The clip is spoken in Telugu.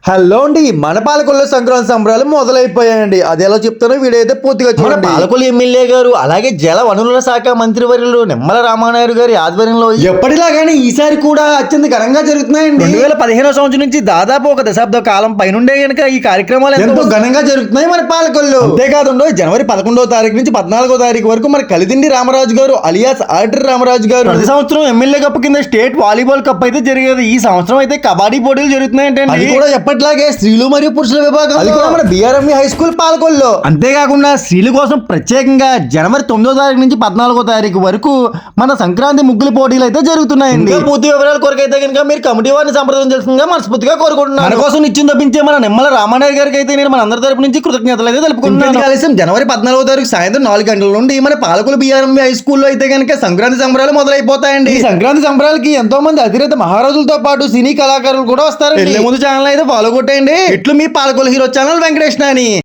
హలో అండి, మన పాలకొల్లు సంక్రాంతి సంబరాలు మొదలైపోయాయండి. అది ఎలా చెప్తానో వీడియో అయితే పూర్తిగా మన చూడండి. పాలకొల్లు ఎమ్మెల్యే గారు అలాగే జల వనరుల శాఖ మంత్రివర్యులు నిమ్మల రామానాయుడు గారి ఆధ్వర్యంలో ఎప్పటిలాగానే ఈసారి కూడా అత్యంత ఘనంగా జరుగుతున్నాయండి. 2015 సంవత్సరం నుంచి దాదాపు ఒక దశాబ్ద కాలం పైనుండే గనుక ఈ కార్యక్రమాలు ఎంతో ఘనంగా జరుగుతున్నాయి మన పాలకొల్లు. అంతేకాదు జనవరి 11వ తారీఖు నుంచి 14వ తారీఖు వరకు మన కలిదిండి రామరాజు గారు అలియాస్ ఆర్డర్ రామరాజు గారు ప్రతి సంవత్సరం ఎమ్మెల్యే కప్ కింద స్టేట్ వాలీబాల్ కప్ అయితే జరిగేది. ఈ సంవత్సరం అయితే కబడ్డీ పోటీలు జరుగుతున్నాయంటే అది కూడా ఎప్పటిలాగే స్త్రీలు మరియు పురుషుల విభాగం, అది కూడా మన బిఆర్ఎం హై స్కూల్ పాలకొల్లు. అంతేకాకుండా స్త్రీల కోసం ప్రత్యేకంగా జనవరి 9వ తారీఖు నుంచి 14వ తారీఖు వరకు మన సంక్రాంతి ముగ్గుల పోటీలు అయితే జరుగుతున్నాయండి. పూర్తి వివరాల కొరకు అయితే కనుక మీరు కమిటీ వారిని సంప్రదించాల్సిందిగా మనస్ఫూర్తిగా కోరుకుంటున్నాను. మన కోసం నిత్యం తప్పించే మన నిమ్మల రామానాయుడు గారికి అయితే నేను మన అందరి తరపు నుంచి కృతజ్ఞతలు అయితే తెలుపుకుంటున్నాను. కలిసి జనవరి 14వ తారీఖు సాయంత్రం 4 గంటల నుండి మన పాలకొల్లు బిఆర్ఎం హై స్కూల్లో అయితే కనుక సంక్రాంతి సంబరాలు మొదలైపోతాయండి. ఈ సంక్రాంతి సంబరాలకి ఎంతో మంది అతిరేత మహారాజులతో పాటు సినీ కళాకారులు కూడా వస్తారు. ముందు ఛానల్ అయితే ఫాలో కొట్టేయండి. ఇట్లు మీ పాలకొల్లు హీరో ఛానల్ వెంకటేష్ నాని.